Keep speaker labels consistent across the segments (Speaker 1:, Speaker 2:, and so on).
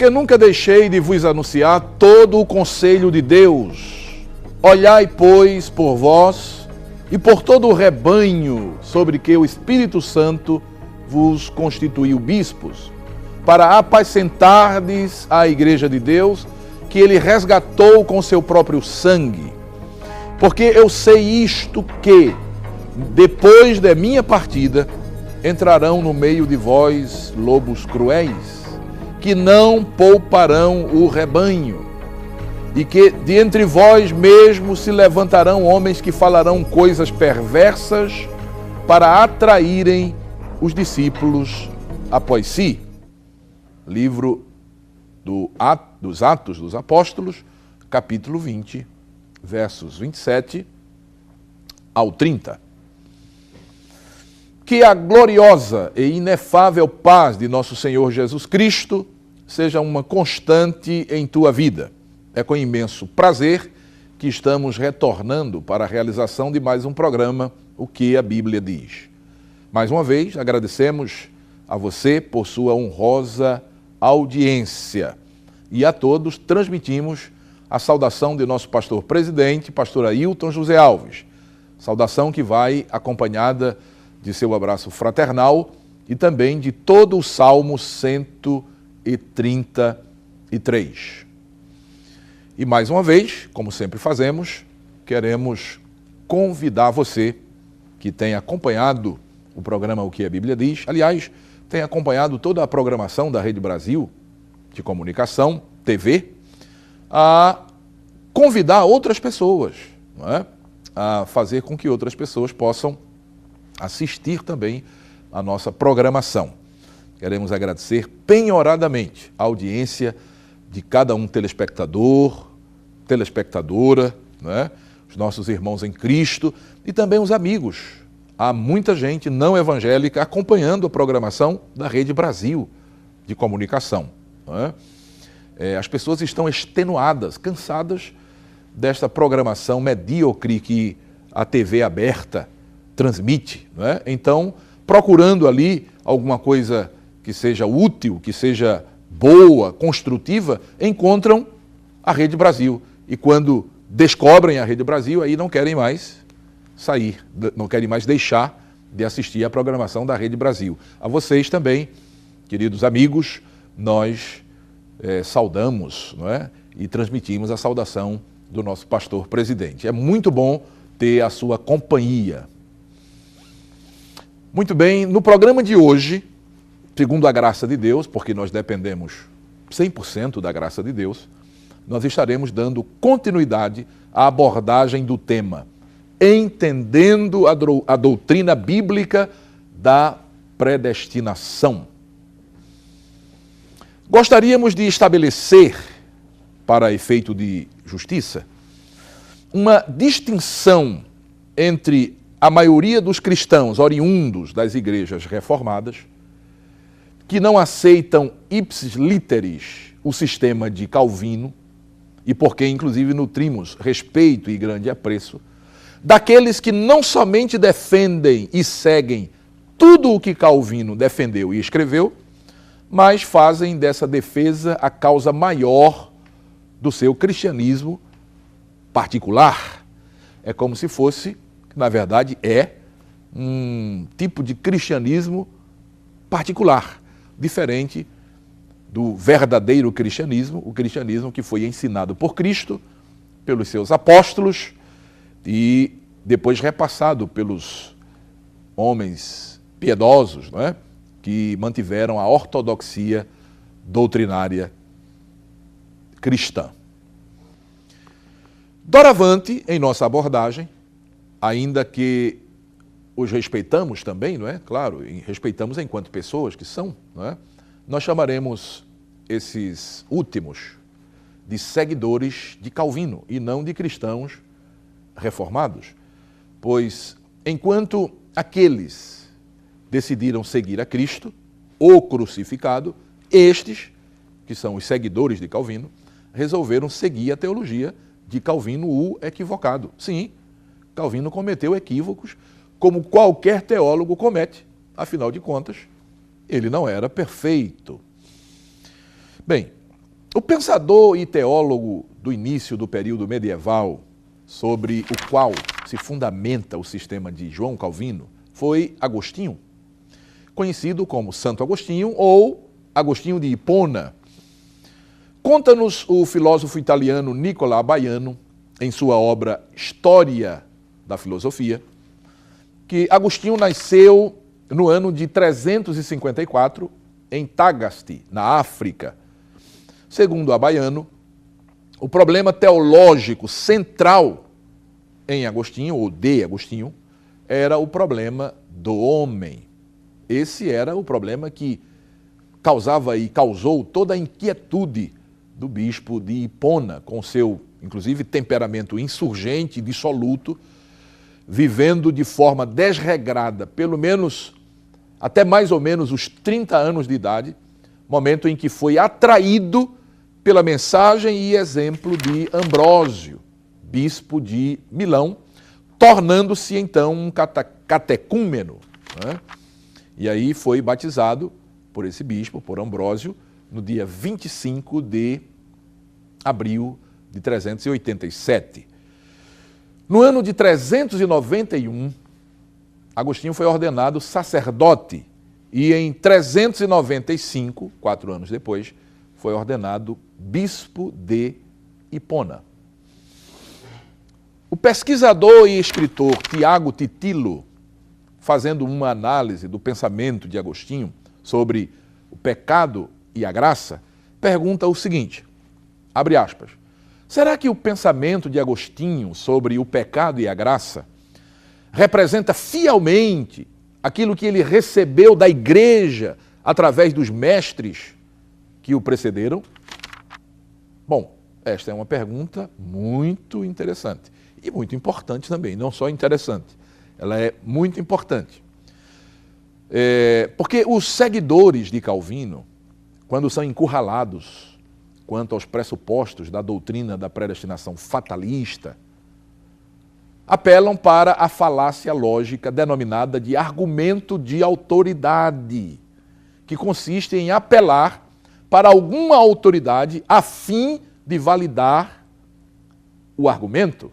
Speaker 1: Porque nunca deixei de vos anunciar todo o conselho de Deus. Olhai, pois, por vós e por todo o rebanho sobre que o Espírito Santo vos constituiu bispos, para apacentardes a igreja de Deus, que ele resgatou com seu próprio sangue. Porque eu sei isto que, depois da minha partida, entrarão no meio de vós lobos cruéis, que não pouparão o rebanho, e que de entre vós mesmos se levantarão homens que falarão coisas perversas para atraírem os discípulos após si. Livro dos Atos dos Apóstolos, capítulo 20, versos 27 ao 30. Que a gloriosa e inefável paz de nosso Senhor Jesus Cristo seja uma constante em tua vida. É com imenso prazer que estamos retornando para a realização de mais um programa, O que a Bíblia diz. Mais uma vez, agradecemos a você por sua honrosa audiência e a todos transmitimos a saudação de nosso pastor presidente, pastor Ailton José Alves. Saudação que vai acompanhada de seu abraço fraternal e também de todo o Salmo 133. E mais uma vez, como sempre fazemos, queremos convidar você que tem acompanhado o programa O que a Bíblia diz, aliás, tem acompanhado toda a programação da Rede Brasil de Comunicação, TV, a convidar outras pessoas, não é? A fazer com que outras pessoas possam assistir também a nossa programação. Queremos agradecer penhoradamente a audiência de cada um telespectador, telespectadora, né? Os nossos irmãos em Cristo e também os amigos. Há muita gente não evangélica acompanhando a programação da Rede Brasil de Comunicação, né? As pessoas estão extenuadas, cansadas desta programação medíocre que a TV aberta transmite, né? Então, procurando ali alguma coisa que seja útil, que seja boa, construtiva, encontram a Rede Brasil. E quando descobrem a Rede Brasil, aí não querem mais sair, não querem mais deixar de assistir à programação da Rede Brasil. A vocês também, queridos amigos, nós saudamos, não é? E transmitimos a saudação do nosso pastor presidente. É muito bom ter a sua companhia. Muito bem, no programa de hoje, segundo a graça de Deus, porque nós dependemos 100% da graça de Deus, nós estaremos dando continuidade à abordagem do tema Entendendo a doutrina bíblica da predestinação. Gostaríamos de estabelecer, para efeito de justiça, uma distinção entre a maioria dos cristãos oriundos das igrejas reformadas, que não aceitam ipsis literis o sistema de Calvino, e por quem, inclusive, nutrimos respeito e grande apreço, daqueles que não somente defendem e seguem tudo o que Calvino defendeu e escreveu, mas fazem dessa defesa a causa maior do seu cristianismo particular. É como se fosse, na verdade, um tipo de cristianismo particular, diferente do verdadeiro cristianismo, o cristianismo que foi ensinado por Cristo, pelos seus apóstolos e depois repassado pelos homens piedosos, não é? Que mantiveram a ortodoxia doutrinária cristã. Doravante, em nossa abordagem, ainda que os respeitamos também, não é? Claro, respeitamos enquanto pessoas que são, não é? Nós chamaremos esses últimos de seguidores de Calvino e não de cristãos reformados, pois enquanto aqueles decidiram seguir a Cristo, o crucificado, estes, que são os seguidores de Calvino, resolveram seguir a teologia de Calvino, o equivocado. Sim, Calvino cometeu equívocos como qualquer teólogo comete, afinal de contas, ele não era perfeito. Bem, O pensador e teólogo do início do período medieval, sobre o qual se fundamenta o sistema de João Calvino, foi Agostinho, conhecido como Santo Agostinho ou Agostinho de Hipona. Conta-nos o filósofo italiano Nicola Baiano, em sua obra História da Filosofia, que Agostinho nasceu no ano de 354 em Tagaste, na África. Segundo a Baiano, o problema teológico central em Agostinho, ou de Agostinho, era o problema do homem. Esse era o problema que causava e causou toda a inquietude do bispo de Hipona, com seu, inclusive, temperamento insurgente e dissoluto, vivendo de forma desregrada, pelo menos até mais ou menos os 30 anos de idade, momento em que foi atraído pela mensagem e exemplo de Ambrósio, bispo de Milão, tornando-se então um catecúmeno, né? E aí foi batizado por esse bispo, por Ambrósio, no dia 25 de abril de 387. No ano de 391, Agostinho foi ordenado sacerdote e em 395, 4 anos depois, foi ordenado bispo de Hipona. O pesquisador e escritor Tiago Titilo, fazendo uma análise do pensamento de Agostinho sobre o pecado e a graça, pergunta o seguinte, abre aspas, será que o pensamento de Agostinho sobre o pecado e a graça representa fielmente aquilo que ele recebeu da igreja através dos mestres que o precederam? Bom, esta é uma pergunta muito interessante e muito importante também, não só interessante, ela é muito importante. Porque os seguidores de Calvino, quando são encurralados quanto aos pressupostos da doutrina da predestinação fatalista, apelam para a falácia lógica denominada de argumento de autoridade, que consiste em apelar para alguma autoridade a fim de validar o argumento.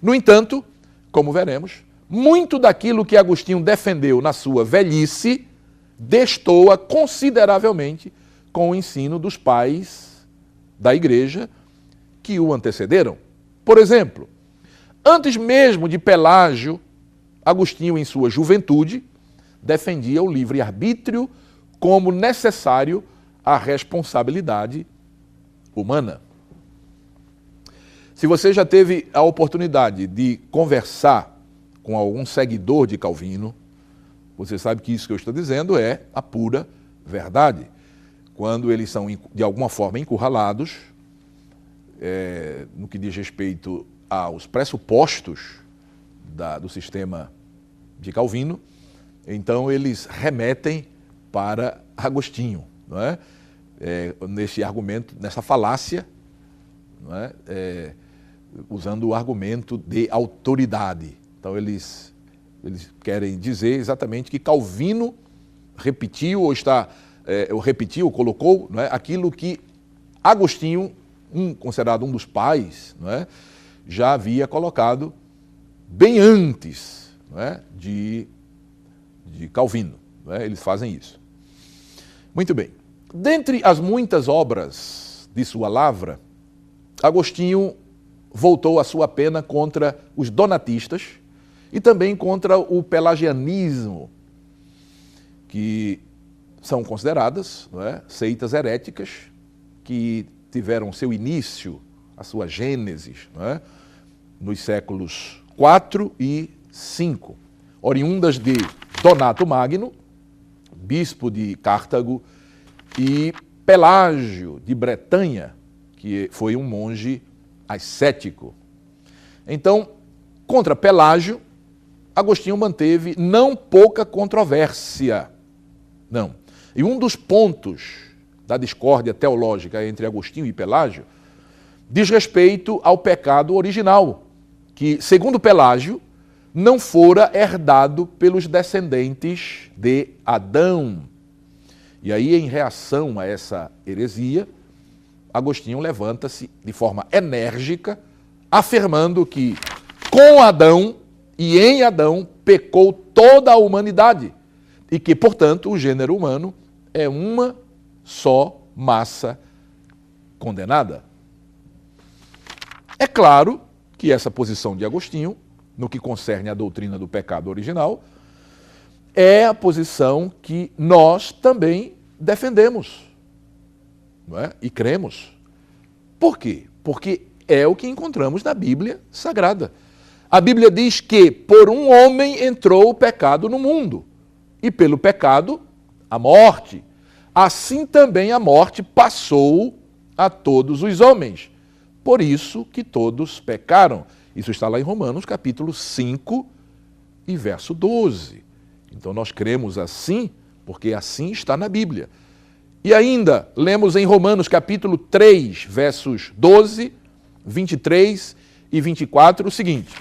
Speaker 1: No entanto, como veremos, muito daquilo que Agostinho defendeu na sua velhice destoa consideravelmente com o ensino dos pais da igreja que o antecederam. Por exemplo, antes mesmo de Pelágio, Agostinho, em sua juventude, defendia o livre-arbítrio como necessário à responsabilidade humana. Se você já teve a oportunidade de conversar com algum seguidor de Calvino, você sabe que isso que eu estou dizendo é a pura verdade. Quando eles são, de alguma forma, encurralados, no que diz respeito aos pressupostos do sistema de Calvino, então eles remetem para Agostinho, não é? Nesse argumento, nessa falácia, não é? Usando o argumento de autoridade. Então eles querem dizer exatamente que Calvino repetiu ou colocou, não é? Aquilo que Agostinho, considerado um dos pais, não é? Já havia colocado bem antes, não é? de Calvino. Não é? Eles fazem isso. Muito bem. Dentre as muitas obras de sua lavra, Agostinho voltou a sua pena contra os donatistas e também contra o pelagianismo, que são consideradas, não é, seitas heréticas que tiveram seu início, a sua gênesis, não é, nos séculos IV e V, oriundas de Donato Magno, bispo de Cartago, e Pelágio de Bretanha, que foi um monge ascético. Então, contra Pelágio, Agostinho manteve não pouca controvérsia. Não. E um dos pontos da discórdia teológica entre Agostinho e Pelágio diz respeito ao pecado original, que, segundo Pelágio, não fora herdado pelos descendentes de Adão. E aí, em reação a essa heresia, Agostinho levanta-se de forma enérgica, afirmando que com Adão e em Adão pecou toda a humanidade e que, portanto, o gênero humano é uma só massa condenada. É claro que essa posição de Agostinho, no que concerne à doutrina do pecado original, é a posição que nós também defendemos, não é? E cremos. Por quê? Porque é o que encontramos na Bíblia Sagrada. A Bíblia diz que por um homem entrou o pecado no mundo, e pelo pecado a morte. Assim também a morte passou a todos os homens. Por isso que todos pecaram. Isso está lá em Romanos, capítulo 5 e verso 12. Então nós cremos assim, porque assim está na Bíblia. E ainda lemos em Romanos, capítulo 3, versos 12, 23 e 24, o seguinte: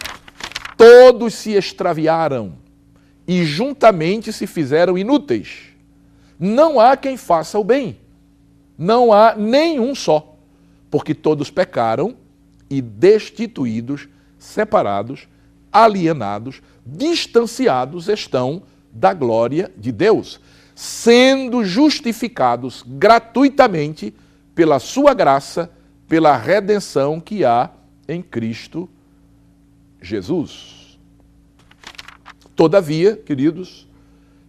Speaker 1: todos se extraviaram e juntamente se fizeram inúteis. Não há quem faça o bem, não há nenhum só, porque todos pecaram e destituídos, separados, alienados, distanciados estão da glória de Deus, sendo justificados gratuitamente pela sua graça, pela redenção que há em Cristo Jesus. Todavia, queridos,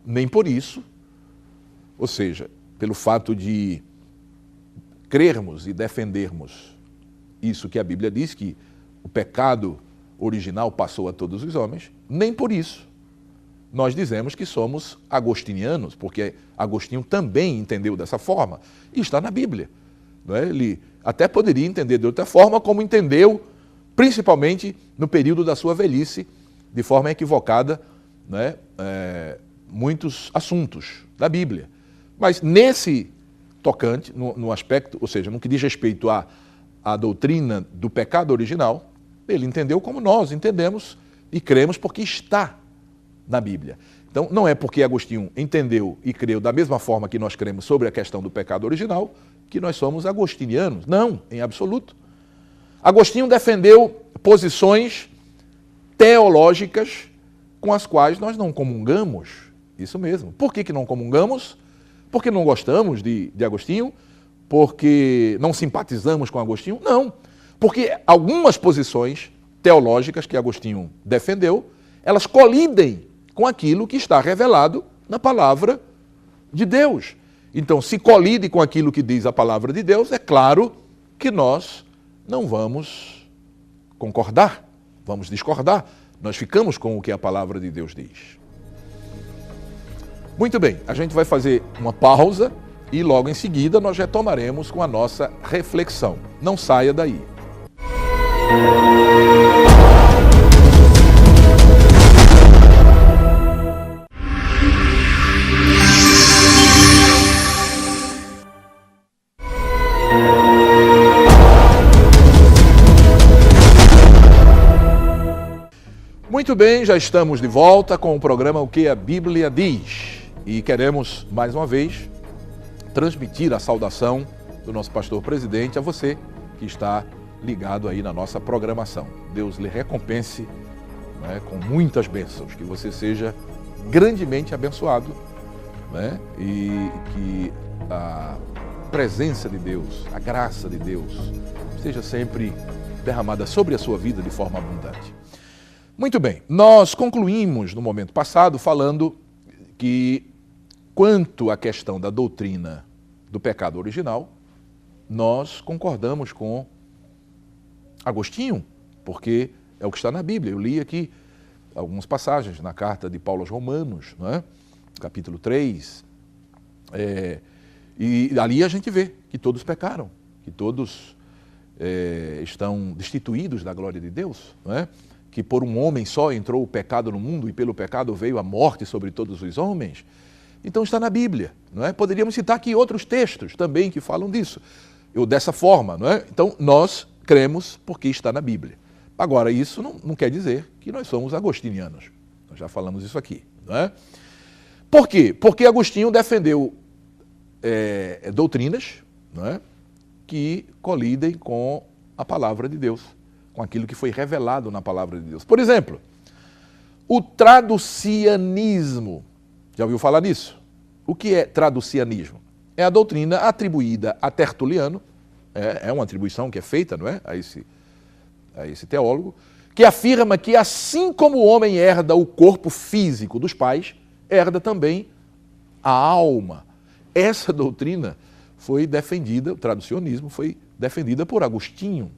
Speaker 1: nem por isso, ou seja, pelo fato de crermos e defendermos isso que a Bíblia diz, que o pecado original passou a todos os homens, nem por isso nós dizemos que somos agostinianos, porque Agostinho também entendeu dessa forma, e está na Bíblia. Não é? Ele até poderia entender de outra forma, como entendeu, principalmente no período da sua velhice, de forma equivocada, não é? Muitos assuntos da Bíblia. Mas nesse tocante, no aspecto, ou seja, no que diz respeito à doutrina do pecado original, ele entendeu como nós entendemos e cremos, porque está na Bíblia. Então, não é porque Agostinho entendeu e creu da mesma forma que nós cremos sobre a questão do pecado original que nós somos agostinianos. Não, em absoluto. Agostinho defendeu posições teológicas com as quais nós não comungamos. Isso mesmo. Por que não comungamos? Porque não gostamos de Agostinho? Porque não simpatizamos com Agostinho? Não. Porque algumas posições teológicas que Agostinho defendeu, elas colidem com aquilo que está revelado na palavra de Deus. Então, se colide com aquilo que diz a palavra de Deus, é claro que nós não vamos concordar, vamos discordar. Nós ficamos com o que a palavra de Deus diz. Muito bem, a gente vai fazer uma pausa e logo em seguida nós retomaremos com a nossa reflexão. Não saia daí. Muito bem, já estamos de volta com o programa O que a Bíblia diz. E queremos, mais uma vez, transmitir a saudação do nosso pastor presidente a você que está ligado aí na nossa programação. Deus lhe recompense, né, com muitas bênçãos, que você seja grandemente abençoado, né, e que a presença de Deus, a graça de Deus, esteja sempre derramada sobre a sua vida de forma abundante. Muito bem, nós concluímos no momento passado falando que, quanto à questão da doutrina do pecado original, nós concordamos com Agostinho, porque é o que está na Bíblia. Eu li aqui algumas passagens na carta de Paulo aos Romanos, não é? Capítulo 3, e ali a gente vê que todos pecaram, que todos estão destituídos da glória de Deus, não é? Que por um homem só entrou o pecado no mundo e pelo pecado veio a morte sobre todos os homens. Então está na Bíblia, não é? Poderíamos citar aqui outros textos também que falam disso, ou dessa forma, não é? Então nós cremos porque está na Bíblia. Agora, isso não quer dizer que nós somos agostinianos. Nós já falamos isso aqui, não é? Por quê? Porque Agostinho defendeu doutrinas, não é? que colidem com a palavra de Deus, com aquilo que foi revelado na palavra de Deus. Por exemplo, o traducianismo. Já ouviu falar nisso? O que é traducianismo? É a doutrina atribuída a Tertuliano, é uma atribuição que é feita, não é? A esse teólogo, que afirma que assim como o homem herda o corpo físico dos pais, herda também a alma. Essa doutrina foi defendida, o traducionismo foi defendida por Agostinho,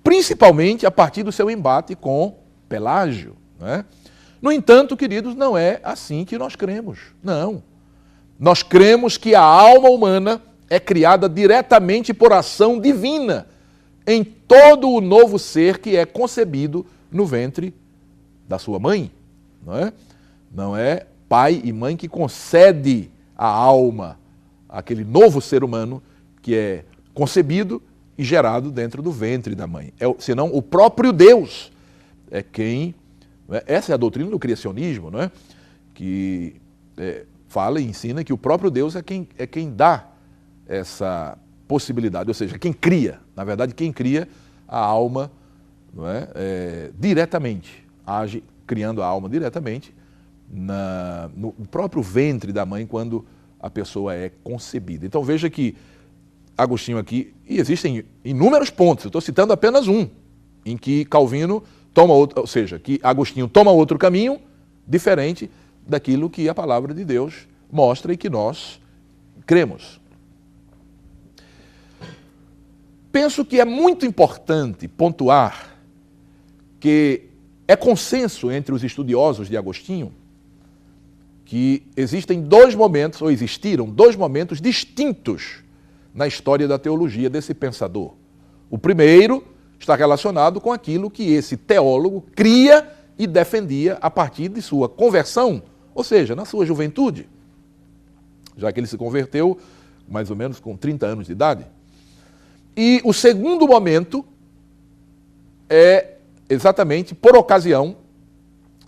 Speaker 1: principalmente a partir do seu embate com Pelágio, não é? No entanto, queridos, não é assim que nós cremos. Não. Nós cremos que a alma humana é criada diretamente por ação divina em todo o novo ser que é concebido no ventre da sua mãe. Não é pai e mãe que concede a alma àquele novo ser humano que é concebido e gerado dentro do ventre da mãe. Senão o próprio Deus é quem... Essa é a doutrina do criacionismo, não é? Que fala e ensina que o próprio Deus é quem dá essa possibilidade, ou seja, quem cria, na verdade, quem cria a alma, não é? Diretamente, age criando a alma diretamente no próprio ventre da mãe quando a pessoa é concebida. Então veja que Agostinho aqui, e existem inúmeros pontos, eu estou citando apenas um, em que Calvino toma outro, ou seja, que Agostinho toma outro caminho diferente daquilo que a palavra de Deus mostra e que nós cremos. Penso que é muito importante pontuar que é consenso entre os estudiosos de Agostinho que existem dois momentos, ou existiram dois momentos distintos na história da teologia desse pensador. O primeiro está relacionado com aquilo que esse teólogo cria e defendia a partir de sua conversão, ou seja, na sua juventude, já que ele se converteu mais ou menos com 30 anos de idade. E o segundo momento é exatamente por ocasião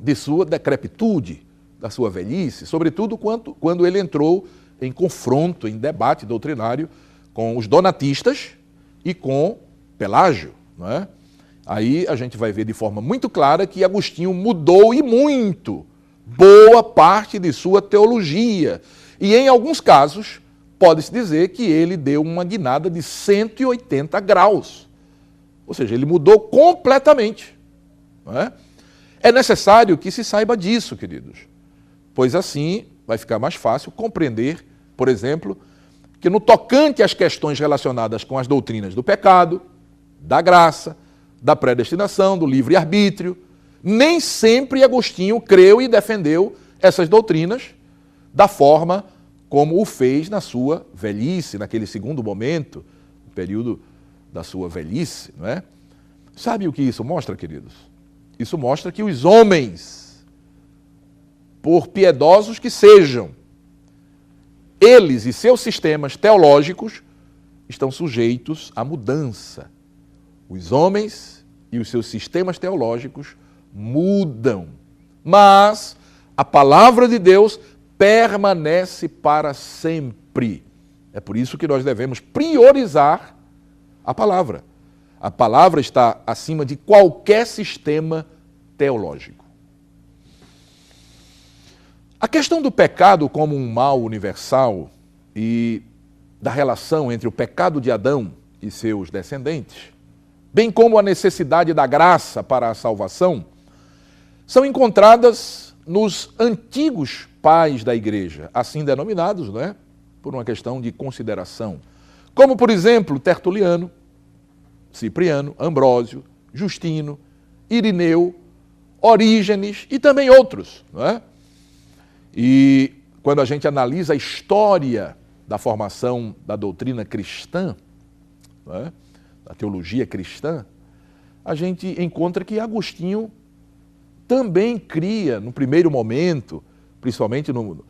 Speaker 1: de sua decrepitude, da sua velhice, sobretudo quando ele entrou em confronto, em debate doutrinário com os donatistas e com Pelágio. Não é? Aí a gente vai ver de forma muito clara que Agostinho mudou e muito boa parte de sua teologia. E em alguns casos, pode-se dizer que ele deu uma guinada de 180 graus. Ou seja, ele mudou completamente. Não é? É necessário que se saiba disso, queridos, pois assim vai ficar mais fácil compreender, por exemplo, que no tocante às questões relacionadas com as doutrinas do pecado, da graça, da predestinação, do livre-arbítrio, nem sempre Agostinho creu e defendeu essas doutrinas da forma como o fez na sua velhice, naquele segundo momento, no período da sua velhice, não é? Sabe o que isso mostra, queridos? Isso mostra que os homens, por piedosos que sejam, eles e seus sistemas teológicos estão sujeitos à mudança. Os homens e os seus sistemas teológicos mudam, mas a palavra de Deus permanece para sempre. É por isso que nós devemos priorizar a palavra. A palavra está acima de qualquer sistema teológico. A questão do pecado como um mal universal e da relação entre o pecado de Adão e seus descendentes, bem como a necessidade da graça para a salvação, são encontradas nos antigos pais da igreja, assim denominados, não é? Por uma questão de consideração. Como, por exemplo, Tertuliano, Cipriano, Ambrósio, Justino, Irineu, Orígenes e também outros, não é? E quando a gente analisa a história da formação da doutrina cristã, não é? Da teologia cristã, a gente encontra que Agostinho também cria, no primeiro momento, principalmente no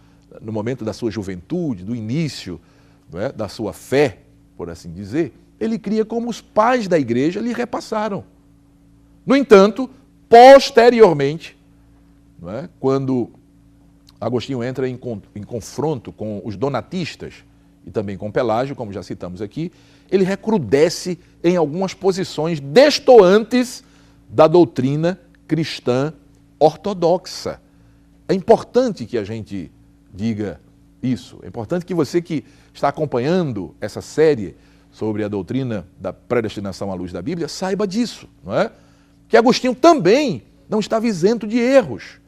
Speaker 1: momento da sua juventude, do início, não é? Da sua fé, por assim dizer, ele cria como os pais da igreja lhe repassaram. No entanto, posteriormente, não é? Quando Agostinho entra em confronto com os donatistas e também com Pelágio, como já citamos aqui, ele recrudesce em algumas posições destoantes da doutrina cristã ortodoxa. É importante que a gente diga isso. É importante que você que está acompanhando essa série sobre a doutrina da predestinação à luz da Bíblia saiba disso, não é? Que Agostinho também não estava isento de erros.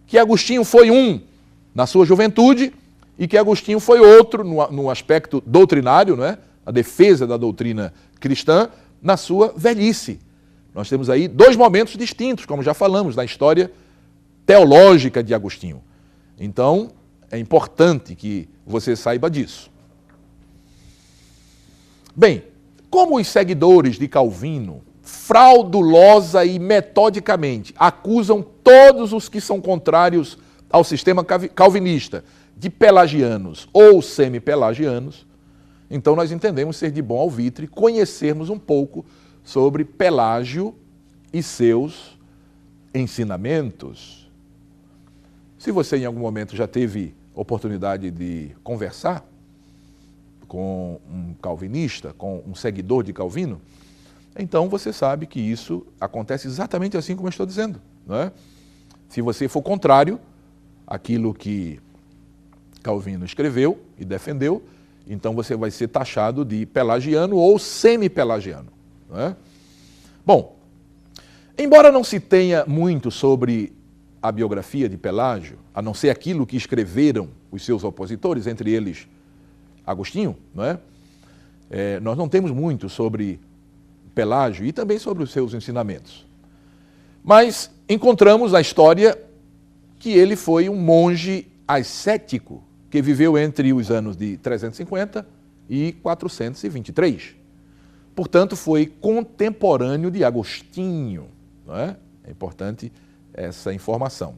Speaker 1: Que Agostinho foi um na sua juventude e que Agostinho foi outro no aspecto doutrinário, não é? A defesa da doutrina cristã, na sua velhice. Nós temos aí dois momentos distintos, como já falamos, na história teológica de Agostinho. Então, é importante que você saiba disso. Bem, como os seguidores de Calvino, fraudulosa e metodicamente, acusam todos os que são contrários ao sistema calvinista de pelagianos ou semi-pelagianos, então nós entendemos ser de bom alvitre conhecermos um pouco sobre Pelágio e seus ensinamentos. Se você em algum momento já teve oportunidade de conversar com um calvinista, com um seguidor de Calvino, então você sabe que isso acontece exatamente assim como eu estou dizendo, não é? Se você for contrário àquilo que Calvino escreveu e defendeu, então você vai ser taxado de pelagiano ou semi-pelagiano, não é? Bom, embora não se tenha muito sobre a biografia de Pelágio, a não ser aquilo que escreveram os seus opositores, entre eles Agostinho, não é? Nós não temos muito sobre Pelágio e também sobre os seus ensinamentos. Mas encontramos na história que ele foi um monge ascético que viveu entre os anos de 350 e 423. Portanto, foi contemporâneo de Agostinho, não é? É importante essa informação.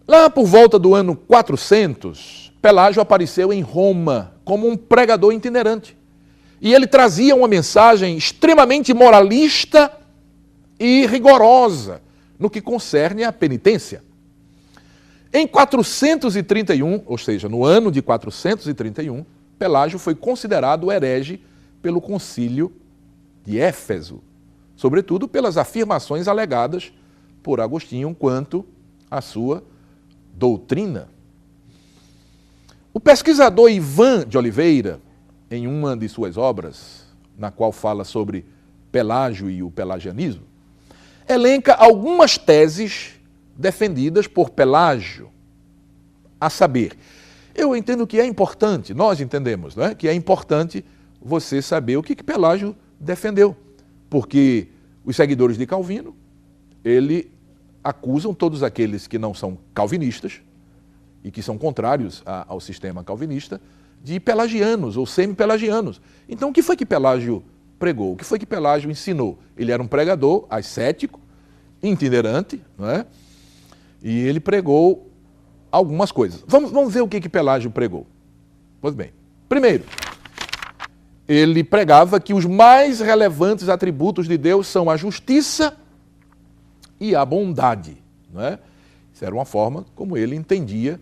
Speaker 1: Lá por volta do ano 400, Pelágio apareceu em Roma como um pregador itinerante. E ele trazia uma mensagem extremamente moralista e rigorosa no que concerne à penitência. Em 431, ou seja, no ano de 431, Pelágio foi considerado herege pelo concílio de Éfeso, sobretudo pelas afirmações alegadas por Agostinho quanto à sua doutrina. O pesquisador Ivan de Oliveira, em uma de suas obras, na qual fala sobre Pelágio e o pelagianismo, elenca algumas teses defendidas por Pelágio, a saber, eu entendo que é importante, nós entendemos, não é? Que é importante você saber o que Pelágio defendeu, porque os seguidores de Calvino, ele acusam todos aqueles que não são calvinistas e que são contrários ao sistema calvinista de pelagianos ou semi-pelagianos. Então, o que foi que Pelágio pregou? O que foi que Pelágio ensinou? Ele era um pregador ascético, itinerante, não é? E ele pregou algumas coisas. Vamos ver o que Pelágio pregou. Pois bem, primeiro, ele pregava que os mais relevantes atributos de Deus são a justiça e a bondade, não é? Isso era uma forma como ele entendia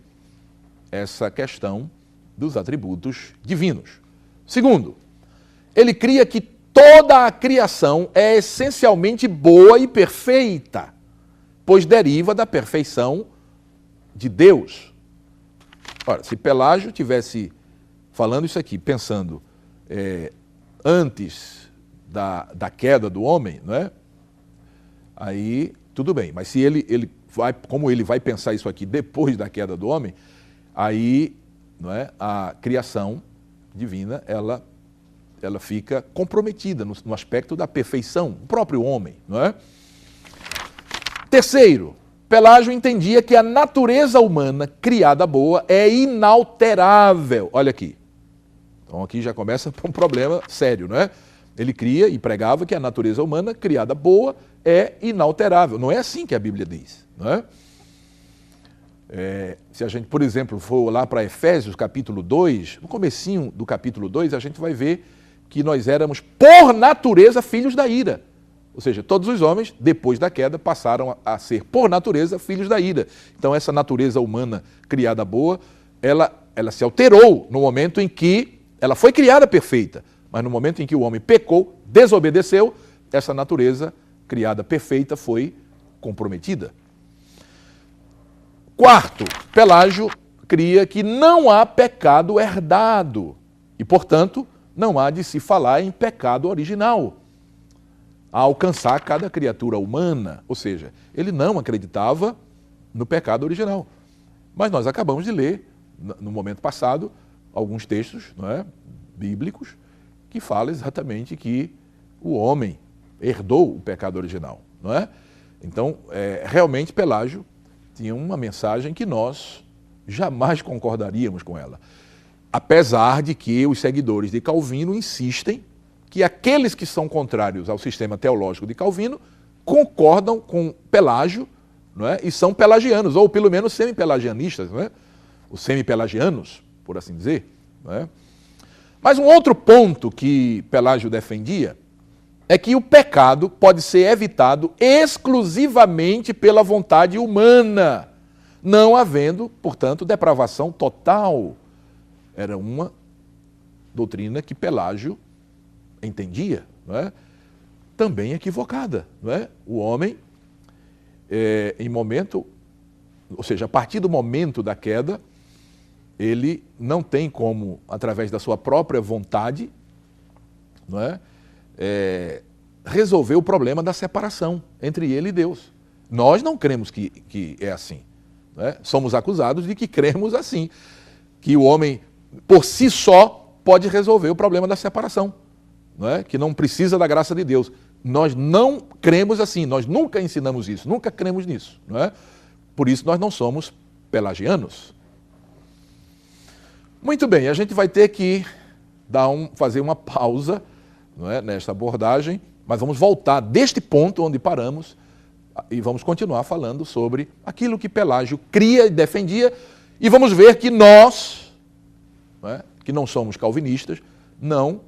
Speaker 1: essa questão dos atributos divinos. Segundo, ele cria que toda a criação é essencialmente boa e perfeita, pois deriva da perfeição de Deus. Ora, se Pelágio tivesse falando isso aqui, pensando antes da queda do homem, não é? Aí tudo bem, mas se ele vai, como ele vai pensar isso aqui depois da queda do homem, aí, não é, a criação divina, ela fica comprometida no aspecto da perfeição, o próprio homem, não é? Terceiro, Pelágio entendia que a natureza humana criada boa é inalterável. Olha aqui. Então aqui já começa um problema sério, não é? Ele cria e pregava que a natureza humana criada boa é inalterável. Não é assim que a Bíblia diz, não é? Se a gente, por exemplo, for lá para Efésios capítulo 2, no comecinho do capítulo 2, a gente vai ver que nós éramos, por natureza, filhos da ira. Ou seja, todos os homens, depois da queda, passaram a ser, por natureza, filhos da ira. Então, essa natureza humana criada boa ela se alterou no momento em que ela foi criada perfeita, mas no momento em que o homem pecou, desobedeceu, essa natureza criada perfeita foi comprometida. Quarto, Pelágio cria que não há pecado herdado e, portanto, não há de se falar em pecado original a alcançar cada criatura humana. Ou seja, ele não acreditava no pecado original. Mas nós acabamos de ler, no momento passado, alguns textos, não é, bíblicos que falam exatamente que o homem herdou o pecado original, não é? Então, realmente Pelágio tinha uma mensagem que nós jamais concordaríamos com ela. Apesar de que os seguidores de Calvino insistem que aqueles que são contrários ao sistema teológico de Calvino concordam com Pelágio, não é? E são pelagianos, ou pelo menos semi-pelagianistas, não é? Os semi-pelagianos, por assim dizer. Não é? Mas um outro ponto que Pelágio defendia é que o pecado pode ser evitado exclusivamente pela vontade humana, não havendo, portanto, depravação total. Era uma doutrina que Pelágio entendia, não é? Também equivocada. Não é? O homem, em momento, ou seja, a partir do momento da queda, ele não tem como, através da sua própria vontade, não é? Resolver o problema da separação entre ele e Deus. Nós não cremos que é assim. Não é? Somos acusados de que cremos assim, que o homem, por si só, pode resolver o problema da separação, não é? Que não precisa da graça de Deus. Nós não cremos assim, nós nunca ensinamos isso, nunca cremos nisso. Não é? Por isso nós não somos pelagianos. Muito bem, a gente vai ter que fazer uma pausa, não é, nesta abordagem, mas vamos voltar deste ponto onde paramos e vamos continuar falando sobre aquilo que Pelágio cria e defendia, e vamos ver que nós, não é, que não somos calvinistas, não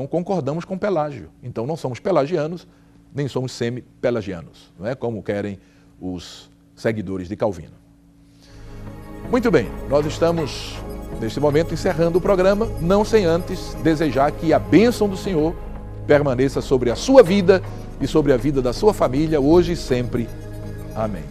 Speaker 1: concordamos com Pelágio. Então não somos pelagianos, nem somos semi-pelagianos, não é, como querem os seguidores de Calvino. Muito bem, nós estamos neste momento encerrando o programa, não sem antes desejar que a bênção do Senhor permaneça sobre a sua vida e sobre a vida da sua família, hoje e sempre. Amém.